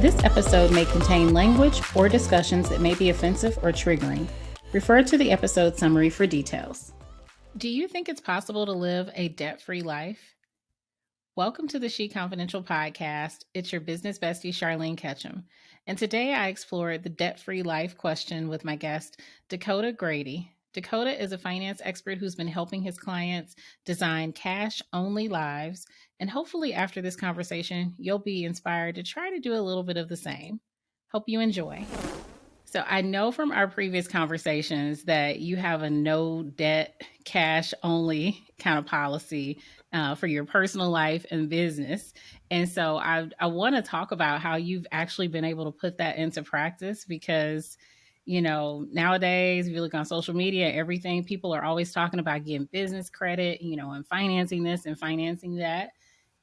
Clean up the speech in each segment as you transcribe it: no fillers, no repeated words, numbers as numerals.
This episode may contain language or discussions that may be offensive or triggering. Refer to the episode summary for details. Do you think it's possible to live a debt-free life? Welcome to the She.confidential podcast. It's your business bestie, Charlene Ketchum. And today I explored the debt-free life question with my guest, Dakota Grady. Dakota is a finance expert who's been helping his clients design cash-only lives. And hopefully after this conversation, you'll be inspired to try to do a little bit of the same. Hope you enjoy. So I know from our previous conversations that you have a no debt, cash only kind of policy for your personal life and business. And so I want to talk about how you've actually been able to put that into practice because, you know, nowadays, if you look on social media, everything, people are always talking about getting business credit, you know, and financing this and financing that.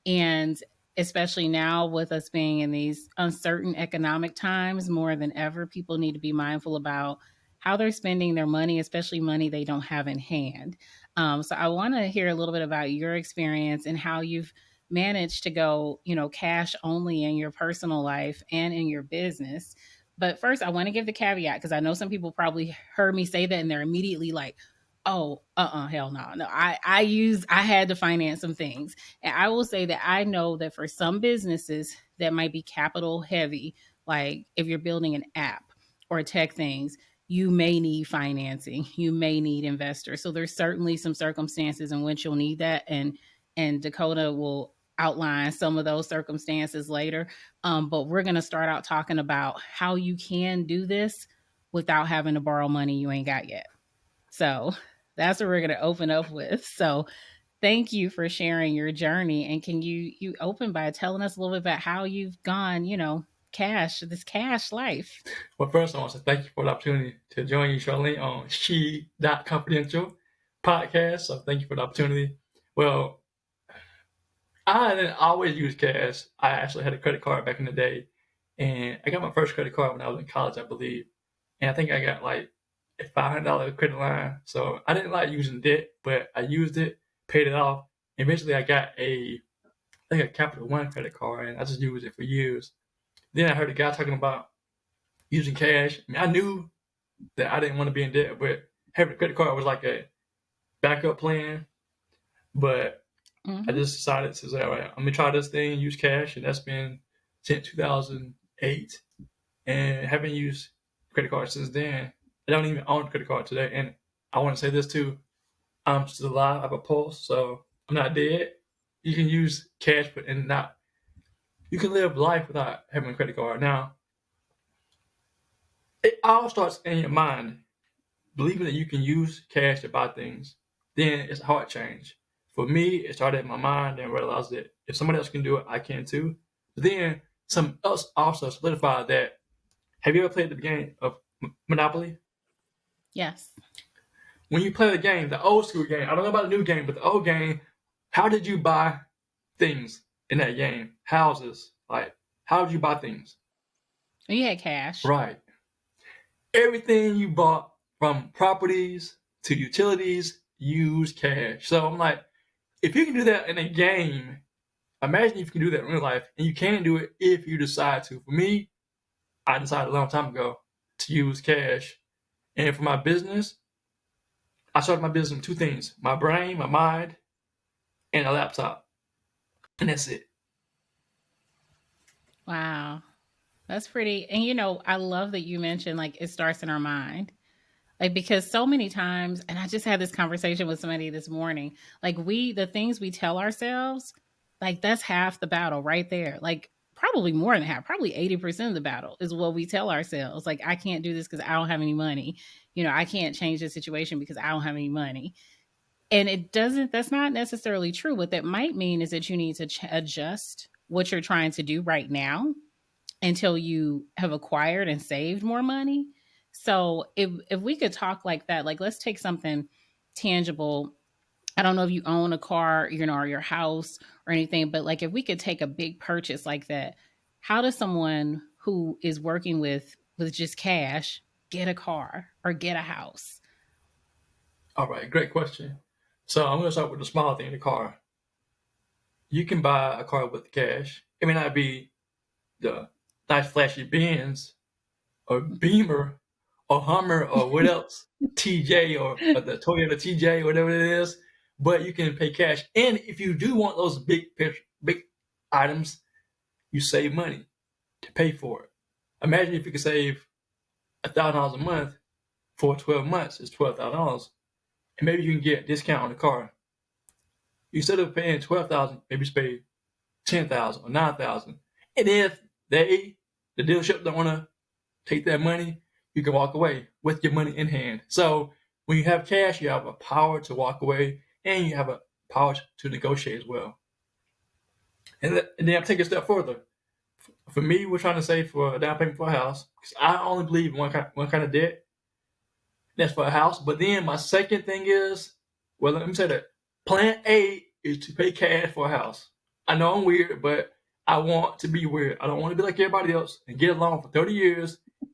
And especially now with us being in these uncertain economic times, more than ever, people need to be mindful about how they're spending their money, especially money they don't have in hand. So I want to hear a little bit about your experience and how you've managed to go, you know, cash only in your personal life and in your business. But first, I want to give the caveat because I know some people probably heard me say that and they're immediately like, oh, hell no. No, I had to finance some things. And I will say that I know that for some businesses that might be capital heavy, like if you're building an app or tech things, you may need financing, you may need investors. So there's certainly some circumstances in which you'll need that. And Dakota will outline some of those circumstances later. But we're going to start out talking about how you can do this without having to borrow money you ain't got yet. So that's what we're going to open up with. So thank you for sharing your journey. And can you open by telling us a little bit about how you've gone, you know, this cash life? Well, first, I want to say thank you for the opportunity to join you, Charlene, on she.confidential podcast. So thank you for the opportunity. Well, I didn't always use cash. I actually had a credit card back in the day. And I got my first credit card when I was in college, I believe. And I think I got like a $500 credit line. So I didn't like using debt, but I used it, paid it off. Eventually, I got a Capital One credit card, and I just used it for years. Then I heard a guy talking about using cash. I mean, I knew that I didn't want to be in debt, but having a credit card was like a backup plan. But I just decided to say, all right, I'm gonna try this thing, use cash, and that's been since 2008, and haven't used credit cards since then. I don't even own a credit card today, and I want to say this too: I'm still alive. I have a pulse, so I'm not dead. You can use cash, but you can live life without having a credit card. Now, it all starts in your mind, believing that you can use cash to buy things. Then it's a heart change. For me, it started in my mind and realized that if somebody else can do it, I can too. But then some else also solidified that. Have you ever played the game of Monopoly? Yes. When you play the game, the old school game, I don't know about the new game, but the old game, how did you buy things in that game? Houses, like, how did you buy things? You had cash. Right. Everything you bought, from properties to utilities, use cash. So I'm like, if you can do that in a game, imagine if you can do that in real life, and you can do it if you decide to. For me, I decided a long time ago to use cash. And for my business, I started my business with two things: my brain, my mind, and a laptop. And that's it. Wow. That's pretty. And, you know, I love that you mentioned like it starts in our mind. Like, because so many times, and I just had this conversation with somebody this morning, like the things we tell ourselves, like that's half the battle right there. Like probably more than half, probably 80% of the battle is what we tell ourselves. Like, I can't do this because I don't have any money. You know, I can't change the situation because I don't have any money. And that's not necessarily true. What that might mean is that you need to adjust what you're trying to do right now until you have acquired and saved more money. So if we could talk like that, like let's take something tangible. I don't know if you own a car, you know, or your house or anything, but like if we could take a big purchase like that, how does someone who is working with just cash get a car or get a house? All right, great question. So I'm going to start with the small thing, the car. You can buy a car with cash. It may not be the nice flashy Benz or Beamer or Hummer or what else, TJ or the Toyota TJ, whatever it is. But you can pay cash, and if you do want those big items, you save money to pay for it. Imagine if you could save $1,000 a month for 12 months. It's $12,000, and maybe you can get a discount on the car. Instead of paying 12,000, maybe you pay 10,000 or 9,000. And if the dealership don't want to take that money, you can walk away with your money in hand. So when you have cash, you have a power to walk away, and you have a power to negotiate as well. And then I'll take it a step further. For me, we're trying to save for a down payment for a house, because I only believe in one kind of debt. That's for a house. But then my second thing is, well, let me say that plan A is to pay cash for a house. I know I'm weird, but I want to be weird. I don't want to be like everybody else and get a loan for 30 years and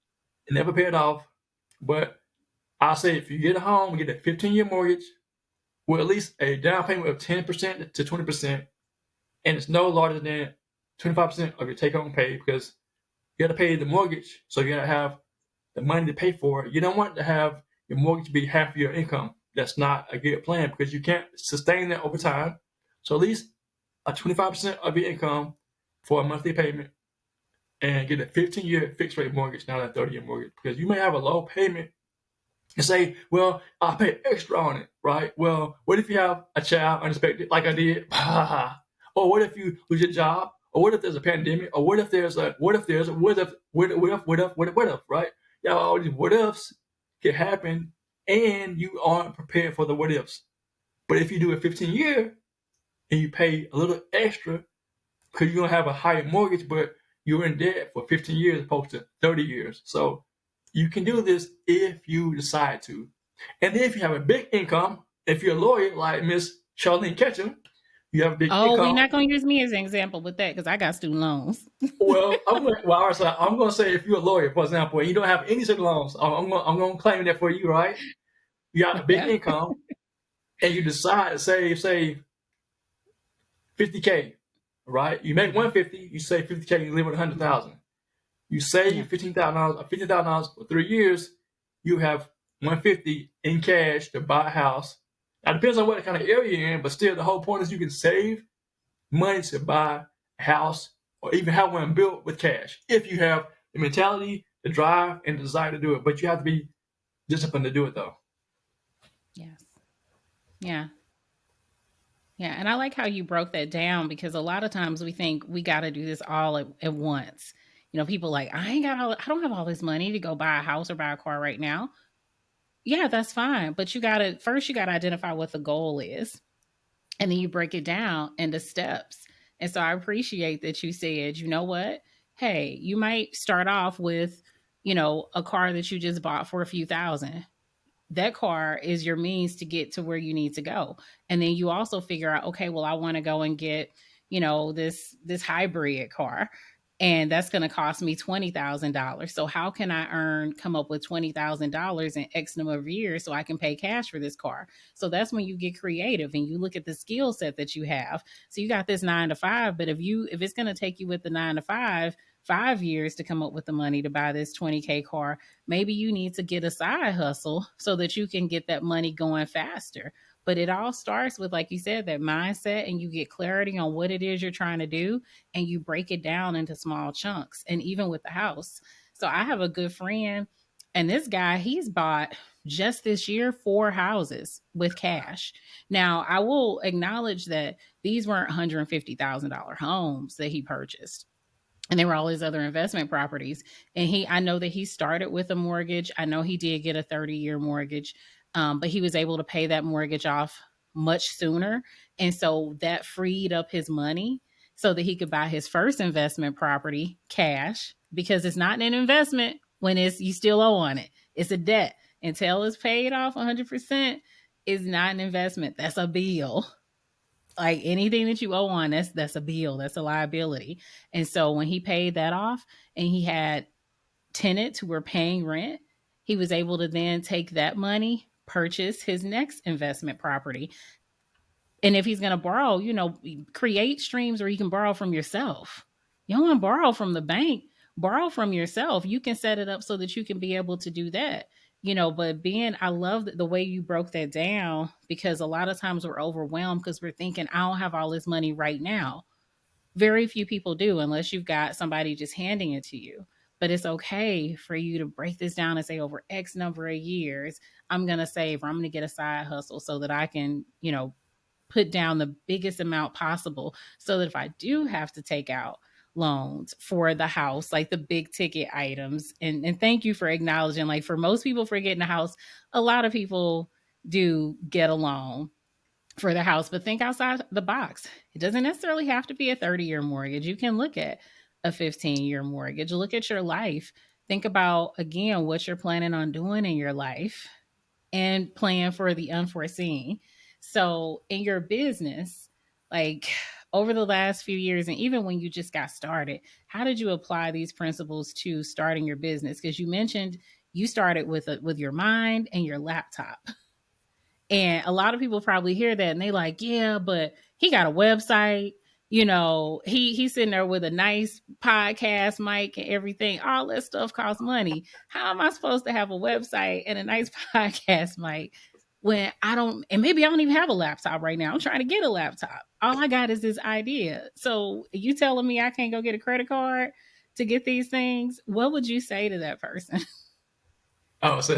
never pay it off. But I say if you get a home, get a 15-year mortgage with at least a down payment of 10% to 20%, and it's no larger than 25% of your take-home pay, because you got to pay the mortgage, so you got to have the money to pay for it. You don't want to have your mortgage be half of your income. That's not a good plan, because you can't sustain that over time. So at least a 25% of your income for a monthly payment, and get a 15-year fixed rate mortgage, not a 30-year mortgage, because you may have a low payment and say, well, I'll pay extra on it, right? Well, what if you have a child unexpected, like I did? Or what if you lose your job? Or what if there's a pandemic? Or what if there's a what if, right? Yeah, all these what ifs can happen, and you aren't prepared for the what ifs. But if you do a 15-year and you pay a little extra, because you're going to have a higher mortgage, but you're in debt for 15 years opposed to 30 years. So you can do this if you decide to. And then if you have a big income, if you're a lawyer like Miss Charlene Ketchum, you have a big income. We're not going to use me as an example with that, because I got student loans. Well, I'm going to say if you're a lawyer, for example, and you don't have any student loans, I'm going to claim that for you, right? You got a big income, and you decide to say $50K, right? You make $150, you save $50K, you live with $100,000. You save $50,000 for 3 years, you have $150 in cash to buy a house. Now, it depends on what kind of area you're in, but still, the whole point is you can save money to buy a house or even have one built with cash, if you have the mentality, the drive, and the desire to do it. But you have to be disciplined to do it, though. Yes. Yeah. Yeah. And I like how you broke that down, because a lot of times we think we got to do this all at once. People like, I don't have all this money to go buy a house or buy a car right now. Yeah, that's fine. But you got to identify what the goal is. And then you break it down into steps. And so I appreciate that you said, you know what? Hey, you might start off with, a car that you just bought for a few thousand. That car is your means to get to where you need to go. And then you also figure out, okay, well, I want to go and get, this hybrid car. And that's going to cost me $20,000. So how can I come up with $20,000 in X number of years so I can pay cash for this car? So that's when you get creative and you look at the skill set that you have. So you got this 9 to 5, but if it's going to take you with the 9 to 5 years to come up with the money to buy this $20K car, maybe you need to get a side hustle so that you can get that money going faster. But it all starts with, like you said, that mindset, and you get clarity on what it is you're trying to do, and you break it down into small chunks. And even with the house. So I have a good friend, and this guy, he's bought just this year 4 houses with cash. Now, I will acknowledge that these weren't $150,000 homes that he purchased. And there were all his other investment properties. And I know that he started with a mortgage. I know he did get a 30-year mortgage, but he was able to pay that mortgage off much sooner. And so that freed up his money so that he could buy his first investment property cash, because it's not an investment when you still owe on it. It's a debt. Until it's paid off 100%, it's not an investment. That's a bill. Like anything that you owe on, that's a bill, that's a liability. And so when he paid that off and he had tenants who were paying rent, he was able to then take that money, purchase his next investment property. And if he's going to borrow, create streams where you can borrow from yourself. You don't want to borrow from the bank borrow from yourself. You can set it up so that you can be able to do that. But I love the way you broke that down, because a lot of times we're overwhelmed because we're thinking, I don't have all this money right now. Very few people do, unless you've got somebody just handing it to you. But it's okay for you to break this down and say, over X number of years, I'm going to save, or I'm going to get a side hustle so that I can, put down the biggest amount possible, so that if I do have to take out loans for the house, like the big ticket items, and thank you for acknowledging, like, for most people for getting a house, a lot of people do get a loan for the house, but think outside the box. It doesn't necessarily have to be a 30-year mortgage. You can look at a 15-year mortgage. Look at your life. Think about, again, what you're planning on doing in your life, and plan for the unforeseen. So, in your business, like, over the last few years, and even when you just got started, how did you apply these principles to starting your business? Because you mentioned you started with your mind and your laptop. And a lot of people probably hear that and they like, yeah, but he got a website. He's sitting there with a nice podcast mic and everything. All that stuff costs money. How am I supposed to have a website and a nice podcast mic when I don't, and maybe I don't even have a laptop right now. I'm trying to get a laptop. All I got is this idea. So you telling me I can't go get a credit card to get these things? What would you say to that person? Oh, so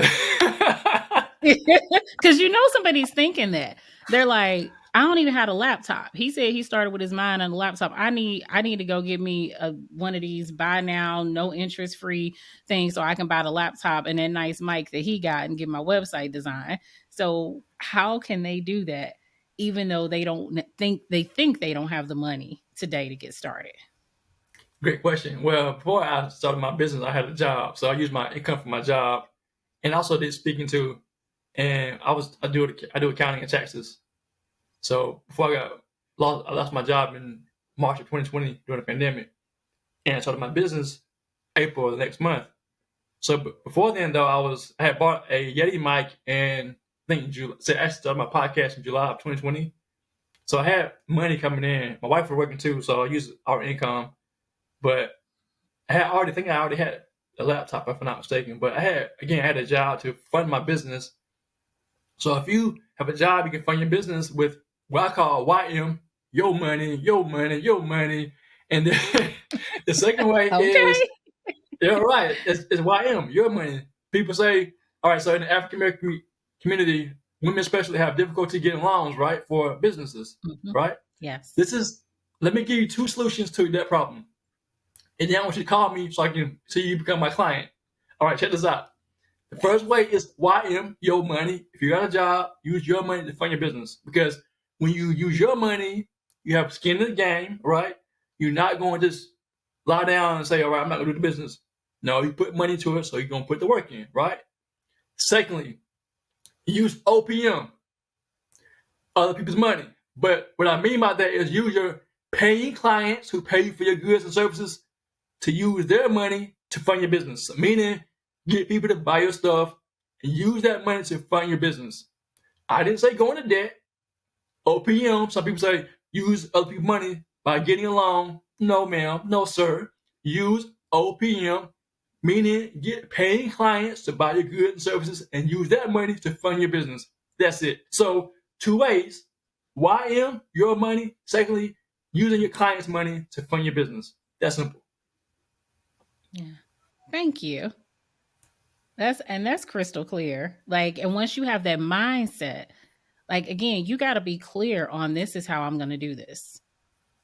Because somebody's thinking that. They're like, I don't even have a laptop. He said he started with his mind on the laptop. I need to go get me one of these buy now, no interest free things, so I can buy the laptop and that nice mic that he got and get my website design. So how can they do that, even though they think they don't have the money today to get started? great question. Well, before I started my business, I had a job, so I used my income from my job, and also did speaking too. And I do accounting and taxes. So before I lost my job in March of 2020 during the pandemic, and I started my business April of the next month. So before then, though, I had bought a Yeti mic, and I think July. So I started my podcast in July of 2020. So I had money coming in. My wife was working too, so I used our income. But I already had a laptop, if I'm not mistaken. But I had a job to fund my business. So if you have a job, you can fund your business with what I call YM, your money, your money, your money. And then the second way is, Okay. yeah, right, it's YM, your money. People say, all right, so in the African American community, women especially have difficulty getting loans, right, for businesses, Mhm. right? Yes. Let me give you two solutions to that problem. And then I want you to call me so I can see you become my client. All right, check this out. The first way is YM, your money. If you got a job, use your money to fund your business. Because when you use your money, you have skin in the game, right? You're not going to just lie down and say, all right, I'm not going to do the business. No, you put money to it, so you're going to put the work in, right? Secondly, use OPM, other people's money. But what I mean by that is use your paying clients who pay you for your goods and services to use their money to fund your business. Meaning, get people to buy your stuff and use that money to fund your business. I didn't say go into debt. OPM, some people say use other people's money by getting a loan. No, ma'am. No, sir. Use OPM, meaning get paying clients to buy your goods and services and use that money to fund your business. That's it. So, two ways. YM, your money. Secondly, using your client's money to fund your business. That's simple. Yeah. Thank you. That's crystal clear. Like, and once you have that mindset, like, again, you got to be clear on, this is how I'm going to do this.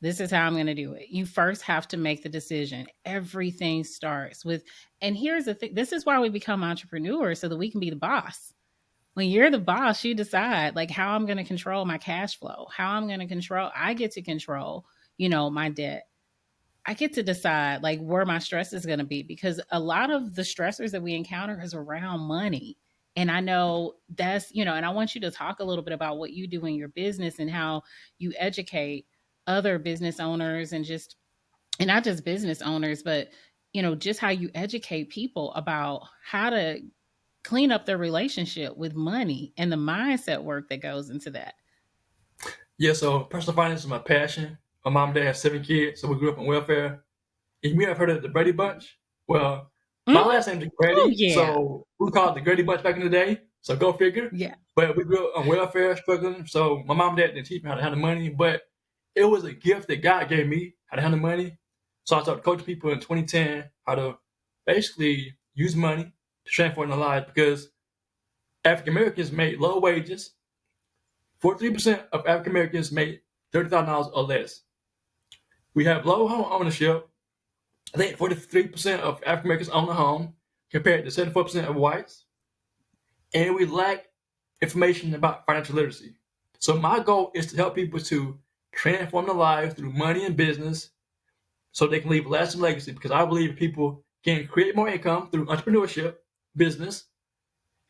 This is how I'm going to do it. You first have to make the decision. Everything starts with, and here's the thing, this is why we become entrepreneurs, so that we can be the boss. When you're the boss, you decide, like, how I'm going to control my cash flow, how I'm going to control, I get to control, my debt. I get to decide, like, where my stress is going to be, because a lot of the stressors that we encounter is around money. And I know that's, and I want you to talk a little bit about what you do in your business and how you educate other business owners, and not just business owners, but, just how you educate people about how to clean up their relationship with money and the mindset work that goes into that. Yeah, so personal finance is my passion. My mom and dad have 7 kids, so we grew up on welfare. And you may have heard of the Brady Bunch. Well, Mm? my last name is Oh, Grady, yeah. so we called it the Grady Bunch back in the day. So go figure. Yeah. But we grew up on welfare, struggling. So my mom and dad didn't teach me how to handle money, but it was a gift that God gave me how to handle money. So I started coaching people in 2010 how to basically use money to transform their lives because African Americans made low wages. 43% of African Americans made $30,000 or less. We have low home ownership. I think 43% of African Americans own a home compared to 74% of whites. And we lack information about financial literacy. So my goal is to help people to transform their lives through money and business so they can leave a lasting legacy because I believe people can create more income through entrepreneurship, business,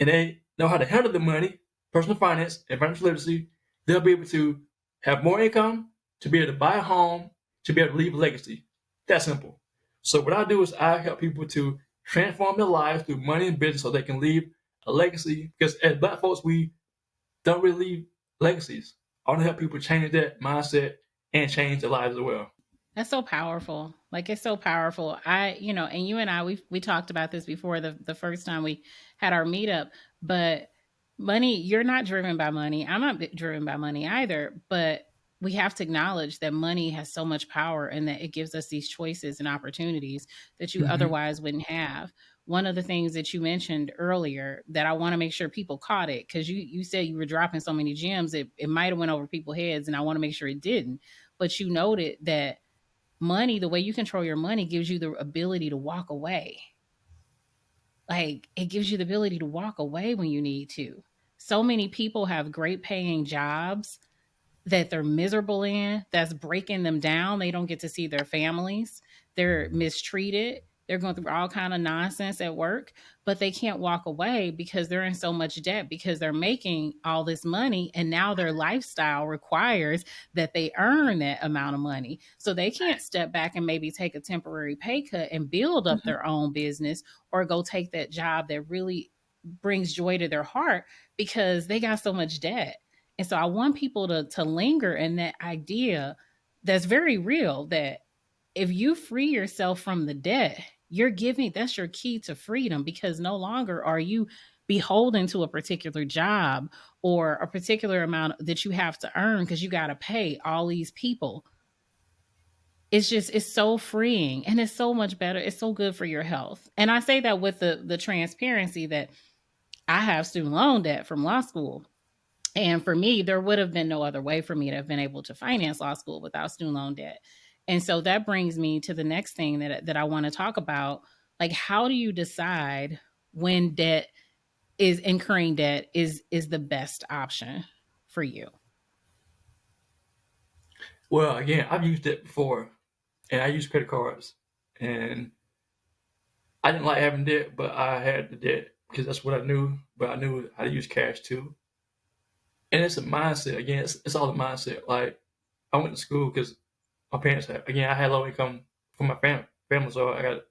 and they know how to handle the money, personal finance, and financial literacy, they'll be able to have more income, to be able to buy a home, to be able to leave a legacy. That's simple. So what I do is I help people to transform their lives through money and business so they can leave a legacy. Because as Black folks, we don't really leave legacies. I want to help people change that mindset and change their lives as well. That's so powerful. Like it's so powerful. And you and I, we talked about this before the first time we had our meetup, but money, you're not driven by money. I'm not driven by money either, but we have to acknowledge that money has so much power and that it gives us these choices and opportunities that you Mm-hmm. otherwise wouldn't have. One of the things that you mentioned earlier that I want to make sure people caught it, because you said you were dropping so many gems, it might have went over people's heads, and I want to make sure it didn't. But you noted that money, the way you control your money, gives you the ability to walk away. Like it gives you the ability to walk away when you need to. So many people have great paying jobs that they're miserable in, that's breaking them down. They don't get to see their families. They're mistreated. They're going through all kind of nonsense at work, but they can't walk away because they're in so much debt because they're making all this money and now their lifestyle requires that they earn that amount of money. So they can't step back and maybe take a temporary pay cut and build up their own business or go take that job that really brings joy to their heart because they got so much debt. And so I want people to linger in that idea that's very real that if you free yourself from the debt, you're giving that's your key to freedom because no longer are you beholden to a particular job or a particular amount that you have to earn because you got to pay all these people. It's so freeing and it's so much better. It's so good for your health. And I say that with the transparency that I have student loan debt from law school. And for me, there would have been no other way for me to have been able to finance law school without student loan debt. And so that brings me to the next thing that I want to talk about. Like, how do you decide when debt is incurring debt is the best option for you? Well, again, I've used it before, and I use credit cards, and I didn't like having debt, but I had the debt because that's what I knew. But I knew how to use cash too, and it's a mindset. Again, it's all a mindset. Like I went to school because my parents had. Again, I had low income from my family, so I got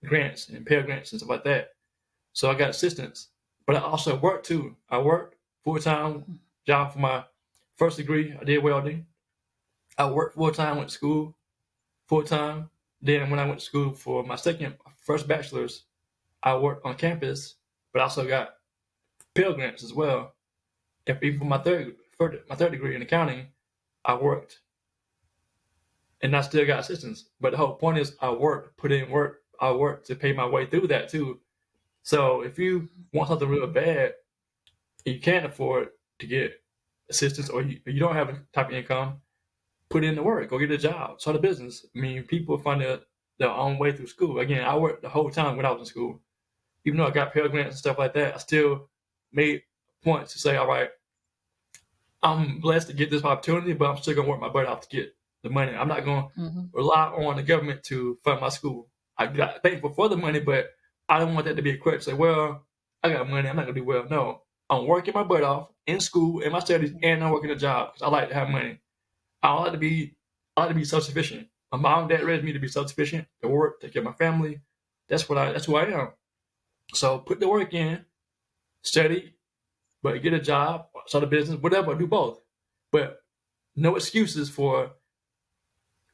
grants and Pell grants and stuff like that. So I got assistance, but I also worked too. I worked full time job for my first degree. I did welding. I worked full time, went to school full time. Then when I went to school for my first bachelor's, I worked on campus, but I also got Pell grants as well. Even for my third degree in accounting, I worked and I still got assistance. But the whole point is I worked, put in work, I worked to pay my way through that too. So if you want something real bad, and you can't afford to get assistance or you don't have a type of income, put in the work, go get a job, start a business. I mean, people find their own way through school. Again, I worked the whole time when I was in school. Even though I got Pell grants and stuff like that, I still made points to say, all right, I'm blessed to get this opportunity, but I'm still gonna work my butt off to get the money. I'm not gonna Mm-hmm. rely on the government to fund my school. I got thankful for the money, but I don't want that to be a crutch. Say, well, I got money, I'm not gonna do well. No, I'm working my butt off in school, in my studies, and I'm working a job because I like to have money. I like to be self sufficient. My mom and dad raised me to be self sufficient, to work, take care of my family. That's who I am. So put the work in, study, but get a job, start a business, whatever, do both. But no excuses for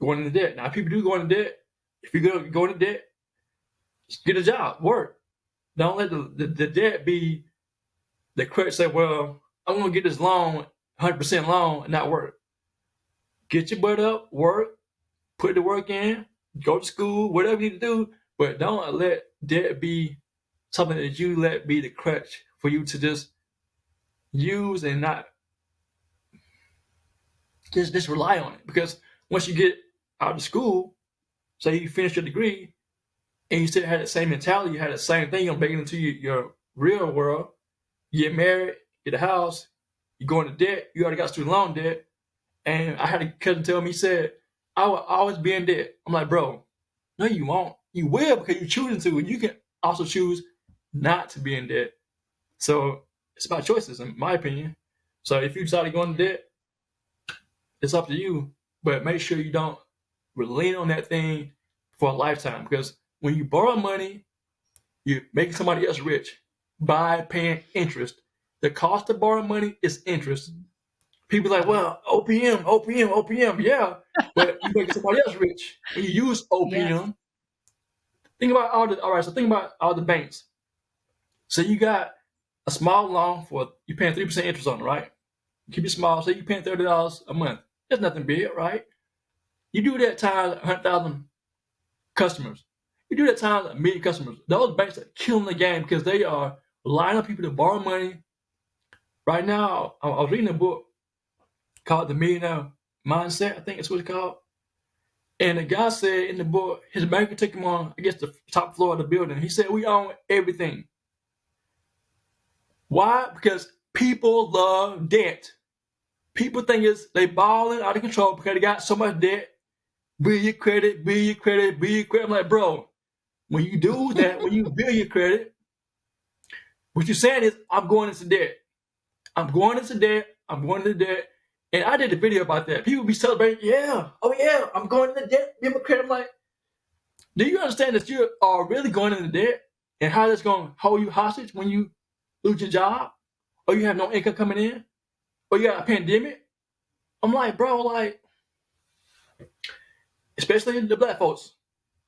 going into debt. Now, if people do go into debt, if you go into debt, Get a job, work. Don't let the debt be the credit say, well, I'm going to get this loan, 100% loan, and not work. Get your butt up, work, put the work in, go to school, whatever you need to do, but don't let debt be something that you let be the crutch for you to just use and not just rely on it. Because once you get out of school, say you finish your degree, and you still had the same mentality, you had the same thing, you're making into your real world, you get married, get a house, you go into debt, you already got student loan debt. And I had a cousin tell me, he said, I will always be in debt. I'm like, bro, no, you won't. You will because you're choosing to. And you can also choose not to be in debt. So it's about choices, in my opinion. So if you decide to go into debt, it's up to you. But make sure you don't lean on that thing for a lifetime. Because when you borrow money, you're making somebody else rich by paying interest. The cost of borrowing money is interest. People are like, well, OPM, yeah, but you make somebody else rich when you use Yes. OPM. Think about all right. So think about all the banks. So you got a small loan for you're paying 3% interest on it, right? Keep it small. Say you're paying $30 a month. That's nothing big, right? You do that times 100,000 customers. You do that times 1,000,000 customers. Those banks are killing the game because they are relying on people to borrow money. Right now, I was reading a book called The Millionaire Mindset. I think it's what it's called. And the guy said in the book, his banker took him on, I guess, the top floor of the building. He said, we own everything. Why? Because people love debt. People think they balling out of control because they got so much debt. Build your credit, build your credit, build your credit. I'm like, bro, when you do that, when you build your credit, what you're saying is, I'm going into debt. I'm going into debt. I'm going into debt. And I did a video about that. People be celebrating, yeah, oh yeah, I'm going into debt, build my credit. I'm like, do you understand that you are really going into debt and how that's going to hold you hostage when you lose your job or you have no income coming in or you got a pandemic? I'm like, bro, like, especially the black folks,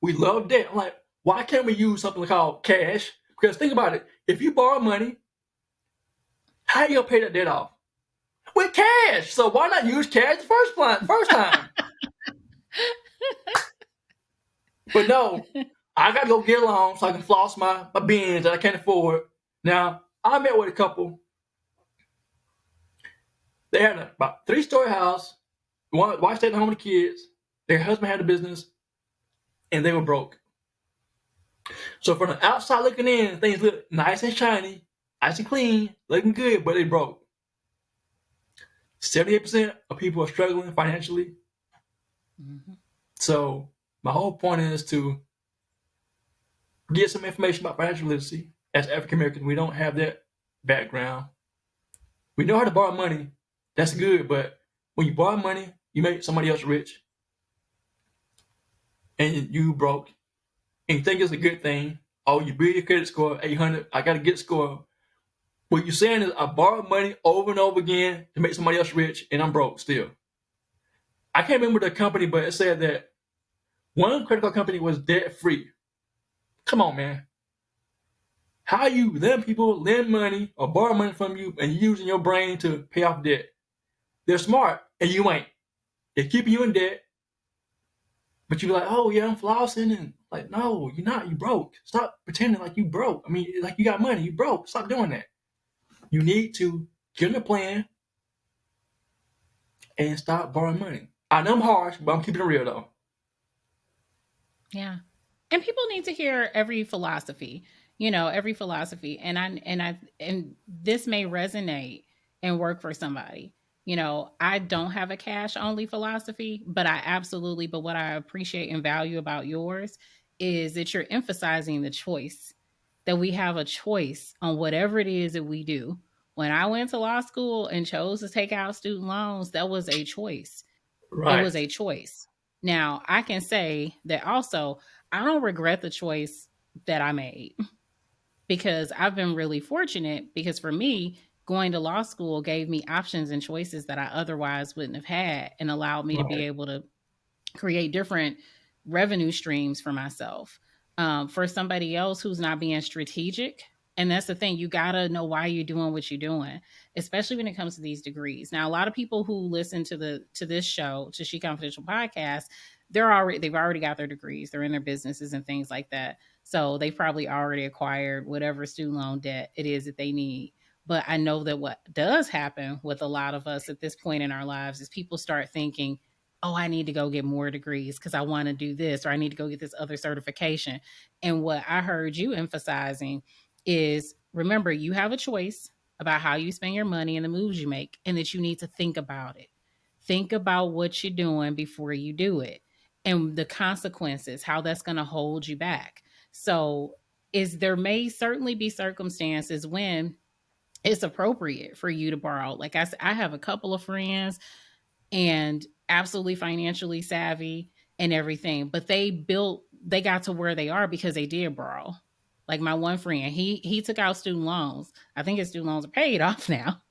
we love debt. I'm like, why can't we use something called cash? Because think about it. If you borrow money, how you going to pay that debt off? With cash. So why not use cash the first time? But no, I got to go get a loan so I can floss my beans that I can't afford. Now, I met with a couple. They had about 3-story house. One wife stayed at home with the kids. Their husband had a business, and they were broke. So from the outside looking in, things look nice and shiny, nice and clean, looking good, but they broke. 78% of people are struggling financially. Mm-hmm. So my whole point is to get some information about financial literacy. As African Americans, we don't have that background. We know how to borrow money. That's good, but when you borrow money, you make somebody else rich. And you broke. And you think it's a good thing. Oh, you build your credit score, 800. I got a good score. What you're saying is I borrowed money over and over again to make somebody else rich, and I'm broke still. I can't remember the company, but it said that one credit card company was debt-free. Come on, man. How you letting people lend money or borrow money from you and using your brain to pay off debt? They're smart, and you ain't. They're keeping you in debt, but you're like, oh, yeah, I'm flossing. And like, no, you're not. You broke. Stop pretending like you broke. I mean, like you got money. You broke. Stop doing that. You need to get on a plan and stop borrowing money. I know I'm harsh, but I'm keeping it real, though. Yeah. And people need to hear every philosophy, every philosophy. And this may resonate and work for somebody. I don't have a cash only philosophy, but what I appreciate and value about yours is that you're emphasizing the choice, that we have a choice on whatever it is that we do. When I went to law school and chose to take out student loans, that was a choice. Right. It was a choice. Now, I can say that also, I don't regret the choice that I made because I've been really fortunate because for me, going to law school gave me options and choices that I otherwise wouldn't have had and allowed me to be able to create different revenue streams for myself. for somebody else who's not being strategic. And that's the thing. You got to know why you're doing what you're doing, especially when it comes to these degrees. Now, a lot of people who listen to this show, to She Confidential podcast, they've already got their degrees. They're in their businesses and things like that. So they've probably already acquired whatever student loan debt it is that they need. But I know that what does happen with a lot of us at this point in our lives is people start thinking, oh, I need to go get more degrees because I want to do this, or I need to go get this other certification. And what I heard you emphasizing is, remember, you have a choice about how you spend your money and the moves you make, and that you need to think about it. Think about what you're doing before you do it, and the consequences, how that's going to hold you back. So there may certainly be circumstances when it's appropriate for you to borrow. Like I have a couple of friends and absolutely financially savvy and everything, but they got to where they are because they did borrow. Like my one friend, he took out student loans. I think his student loans are paid off now.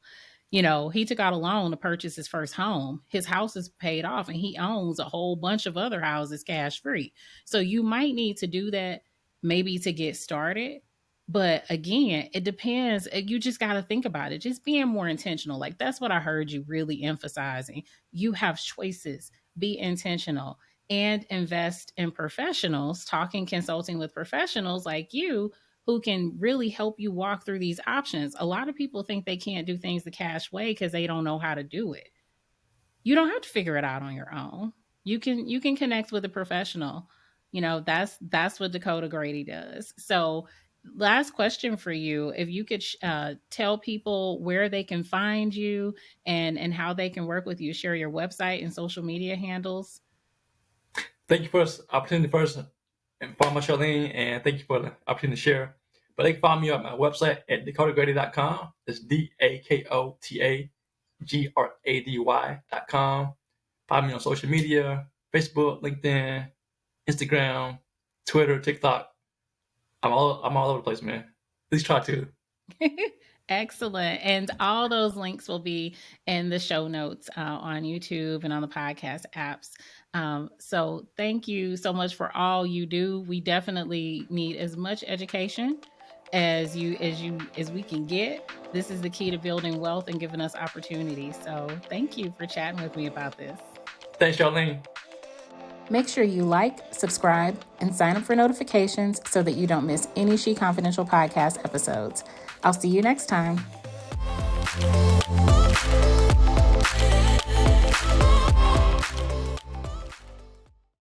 He took out a loan to purchase his first home. His house is paid off and he owns a whole bunch of other houses cash free. So you might need to do that maybe to get started. But again, it depends. You just got to think about it. Just being more intentional. Like that's what I heard you really emphasizing. You have choices. Be intentional and invest in professionals, consulting with professionals like you who can really help you walk through these options. A lot of people think they can't do things the cash way because they don't know how to do it. You don't have to figure it out on your own. You can connect with a professional. That's what Dakota Grady does. So last question for you, if you could tell people where they can find you and how they can work with you, share your website and social media handles. Thank you for this opportunity first, and follow Charlene, and thank you for the opportunity to share. But they can find me on my website at dakotagrady.com. It's DAKOTAGRADY.com. Find me on social media, Facebook, LinkedIn, Instagram, Twitter, TikTok. I'm all over the place, man. Please try to. Excellent. And all those links will be in the show notes on YouTube and on the podcast apps. So thank you so much for all you do. We definitely need as much education as we can get. This is the key to building wealth and giving us opportunities. So thank you for chatting with me about this. Thanks, Charlene. Make sure you like, subscribe, and sign up for notifications so that you don't miss any She Confidential podcast episodes. I'll see you next time.